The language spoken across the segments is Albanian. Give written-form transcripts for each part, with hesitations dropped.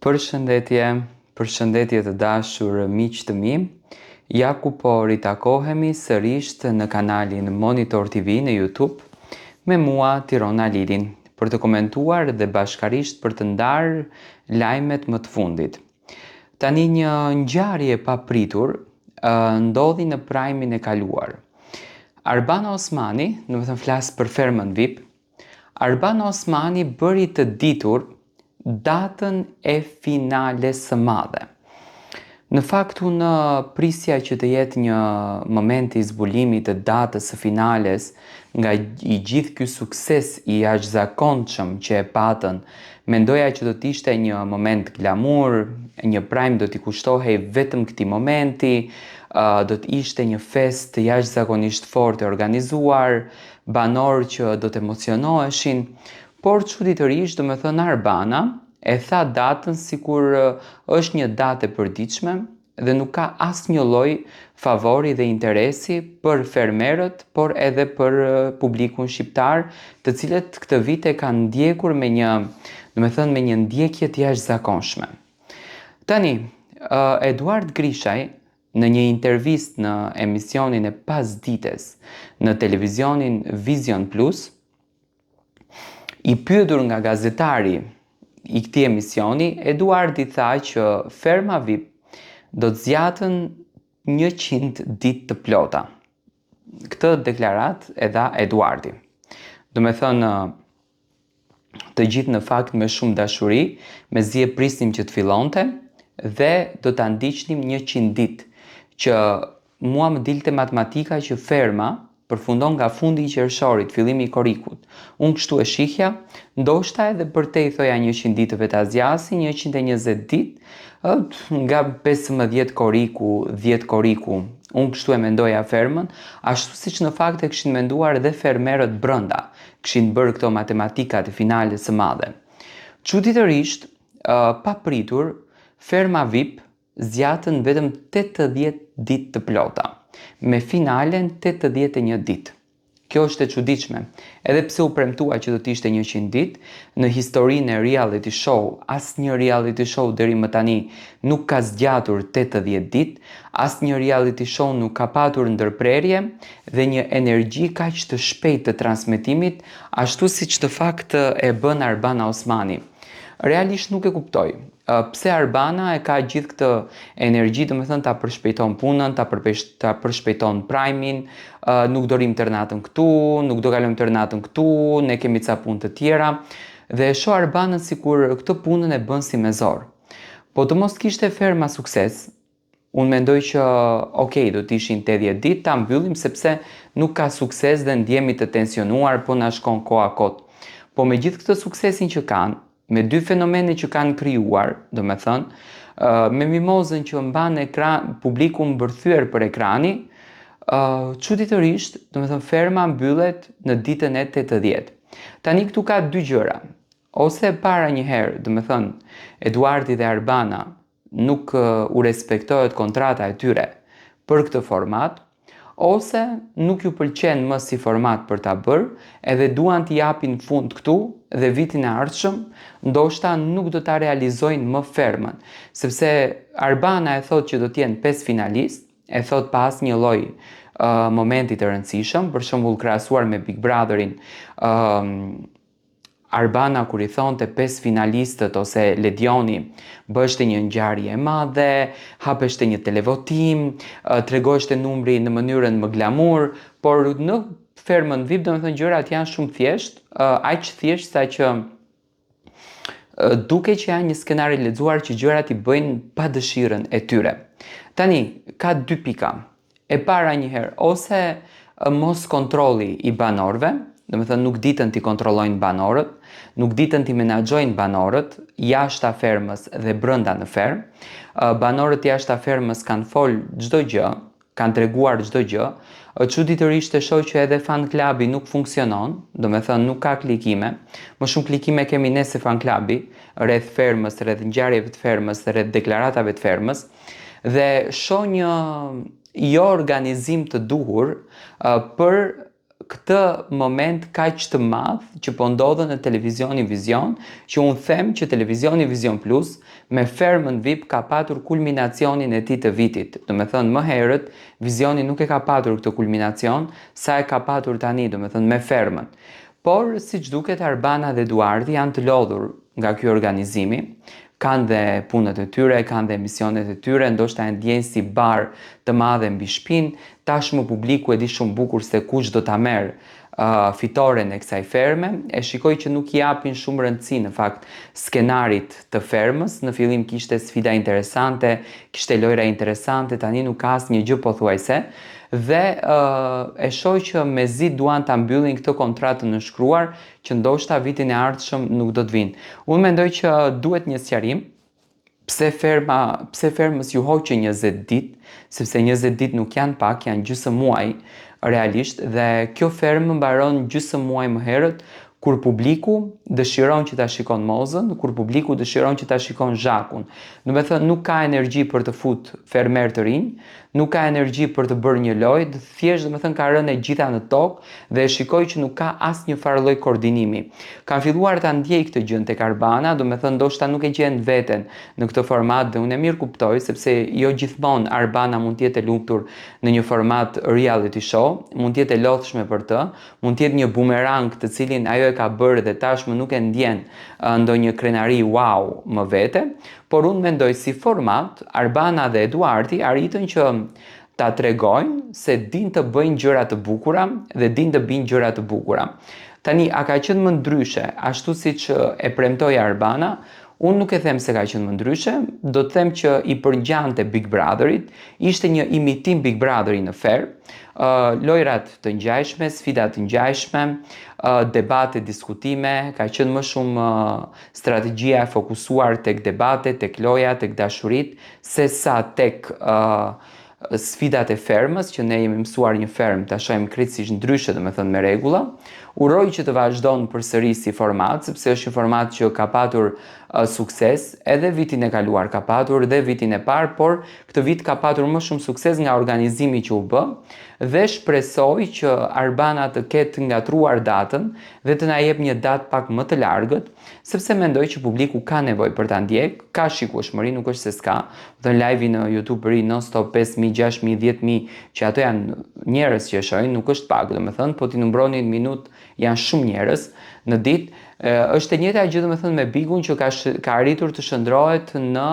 Përshëndetje, përshëndetje të dashur miq të mi. Ja ku po ritakohemi sërish në kanalin Monitor TV në YouTube me mua Tirona Lilin për të komentuar dhe bashkarisht për të ndarë lajmet më të fundit. Tani një ngjarje e papritur ndodhi në prajmin e kaluar. Arbana Osmani, do të thënë flas për fermën VIP, Arbana Osmani bëri të ditur datën e finales së madhe. Në fakt unë prisja që të jetë një moment i zbulimit të datës së finales nga i gjithë ky sukses i jashtëzakonshëm që e patën, mendoja që do të ishte një moment glamur, një prime do t'i kushtohej vetëm këtij momenti, do të ishte një fest jashtëzakonisht fort e organizuar, banor që do të emocionoheshin, por çuditërisht, do të thënë Arbana e tha datën sikur është një datë e përditshme dhe nuk ka asnjë lloj favori dhe interesi për fermerët, por edhe për publikun shqiptar, të cilët këtë vit e kanë ndjekur me një ndjekje të jashtëzakonshme. Tani, Eduard Grishaj në një intervistë në emisionin e Pasdites në televizionin Vision Plus, i pyetur nga gazetari i këtij emisioni, Eduardi tha që ferma VIP do të zgjatën 100 ditë të plota. Këtë deklarat e dha Eduardi. Do me thënë të gjithë në fakt me shumë dashuri, mezi e prisnim që të fillonte dhe do ta ndiqnim 100 ditë, që mua më dilte matematika që ferma përfundon nga fundi i qershorit, fillimi i korikut. Unë kështu e shihja, ndoshta edhe përtej thoja 100 ditëve ta zgjasin, 120 ditë, nga 15 koriku, 10 koriku. Unë kështu e mendoja fermën, ashtu siç në fakt e kishin menduar edhe fermerët brenda, kishin bërë këto matematikat e finales së madhe. Çuditërisht, papritur, ferma VIP zgjatën vetëm 80 ditë të plota, me finalen 81 ditë. Kjo është e çuditshme, edhe pse u premtua që do të ishte 100 ditë, në historinë e reality show, asnjë reality show deri më tani nuk ka zgjatur 80 ditë, asnjë reality show nuk ka patur ndërprerje dhe një energji kaq të shpejtë të transmetimit, ashtu siç në fakt e bën Arbana Osmani. Realisht nuk e kuptoj. Pse Arbana e ka gjithë këtë energji, do me thënë ta përshpejton punën, ta përshpejton primin, nuk do rim tërnatën këtu, nuk do kalojmë tërnatën këtu, ne kemi ca punë të tjera, dhe e shoh Arbanën sikur këtë punën e bën si me zor. Po të mos kishte ferma sukses, unë mendoj që do të ishin 80 ditë, ta mbyllim sepse nuk ka sukses dhe ndjemi të tensionuar, po na shkon koha kot. Po me gjithë këtë suksesin që kanë, me dy fenomene që kanë krijuar, do me thënë, me mimozën që mban ekran, publiku mbërthyer për ekrani, çuditërisht, do me thënë, ferma mbyllet në ditën e 80. Tani këtu ka dy gjëra. Ose para një herë, do me thënë, Eduardi dhe Arbana nuk u respektohet kontrata e tyre për këtë format, ose nuk ju pëlqen më si format për ta bërë, edhe duan t'i japin fund këtu dhe vitin e ardhshëm, ndoshta nuk do ta realizojnë më fermën, sepse Arbana e thot që do t'jenë 5 finalist, e thot pa asnjë lloj momenti të rëndësishëm, për shembull krahasuar me Big Brotherin, Arbana kur i thonte 5 finalistët ose Ledioni, bështe një ngjarje e madhe, hapeshte një televotim, tregoheshte numri në mënyrën më glamur, por në fermën VIP, do me thënë, gjërat janë shumë thjesht, aq thjesht sa që duke që janë një skenar i lexuar që gjërat i bëjnë pa dëshirën e tyre. Tani, ka dy pika. E para njëherë, ose mos kontrolli i banorëve, do me thënë nuk ditën t'i kontrollojnë banorët, nuk ditën t'i menaxhojnë banorët jashta fermës dhe brenda në fermë. Banorët jashta fermës kanë fol çdo gjë, kanë treguar çdo gjë. Çuditërisht e shoh që edhe fan klubi nuk funksionon, do me thënë nuk ka klikime. Më shumë klikime kemi ne se fan klubi, rreth fermës, rreth ngjarjeve të fermës, rreth deklaratave të fermës, dhe shoh një jo organizim të duhur për këtë moment kaq të madh që po ndodhen në televizioni Vizion, që unë them që televizioni Vizion Plus me Fermën VIP ka patur kulminacionin e tij të vitit. Do me thënë më herët Vizioni nuk e ka patur këtë kulminacion sa e ka patur tani, do me thënë me Fermën. Por siç duket Arbana dhe Eduardi janë të lodhur nga ky organizimi. Kanë dhe punët e tyre, kanë dhe emisionet e tyre, ndoshta e ndjejnë si bar të madhe mbi shpinë. Tashmë publiku e di shumë bukur se kush do ta merr fitoren e kësaj ferme. E shikoj që nuk japin shumë rëndësi në fakt skenarit të fermës. Në fillim kishte sfida interesante, kishte lojra interesante, tani nuk ka asnjë gjë pothuajse. Dhe e shoh që mezi duan ta mbyllin këtë kontratë të nënshkruar që ndoshta vitin e ardhshëm nuk do të vinë. Unë mendoj që duhet një sqarim. Pse fermës ju hoqë 20 ditë, sepse 20 ditë nuk janë pak, janë gjysmë muaj realisht, dhe kjo fermë mbaron gjysmë muaj më herët, kur publiku dëshiron që ta shikon mozën, kur publiku dëshiron që ta shikon zhakun. Do me thënë nuk ka energji për të fut fermer të rinj, nuk ka energji për të bërë një lojë, thjesht do me thënë ka rënë e gjitha në tokë dhe shikoj që nuk ka asnjë farë lloj koordinimi. Kanë filluar ta ndjej këtë gjë tek Arbana, do me thënë ndoshta nuk e gjen veten në këtë format dhe unë e mirë kuptoj sepse jo gjithmonë Arbana mund të jetë e lumtur në një format reality show, mund të jetë e lodhshme për të, mund të jetë një bumerang të cilin ajo e ka bërë dhe tashmë nuk e ndjen ndonjë krenari wow më vete, por unë mendoj si format Arbana dhe Eduardi arritën që ta tregojnë se din të bëjnë gjëra të bukura dhe din të bëjnë gjëra të bukura. Tani, a ka qenë më ndryshe, ashtu siç e premtoi Arbana? Unë nuk e them se ka qenë më ndryshe, do të them që i përngjante Big Brotherit, ishte një imitim Big Brotheri në fer, lojrat të ngjajshme, sfida të ngjajshme, debate, diskutime, ka qenë më shumë strategjia e fokusuar tek debate, tek loja, tek dashurit, se sa tek sfidat e fermës, që ne jemi mësuar një fermë ta shohim krejtësisht ndryshe, do me thënë me rregulla. Uroj që të vazhdon përsëri si format, sepse është një format që ka patur sukses, edhe vitin e kaluar ka patur dhe vitin e parë, por këtë vit ka patur më shumë sukses nga organizimi që u bë, dhe shpresoj që Arbana të ketë ngatruar datën dhe të na jep një datë pak më të largët, sepse mendoj që publiku ka nevojë për ta ndjek, ka shikueshmëri, nuk është se s'ka. Dhe live në YouTube ri non-stop 5.000, 6.000, 10.000, që ato janë njerëz që e shohin, nuk është pak, domethënë, po ti numëroni në minutë janë shumë njerëz në ditë. Është e njëjta gjë domethënë me Bigun që ka arritur të shndrohet në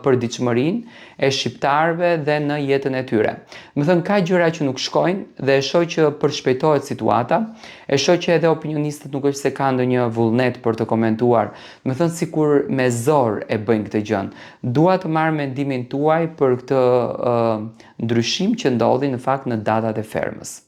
përditshmërinë e shqiptarëve dhe në jetën e tyre. Domethënë ka gjëra që nuk shkojnë dhe e shoh që përshpejtohet situata, e shoh që edhe opinionistët nuk është se kanë ndonjë vullnet për të komentuar, domethënë sikur me zor e bëjnë këtë gjë. Dua të marr mendimin tuaj për këtë ndryshim që ndodhi në fakt në datat e fermës.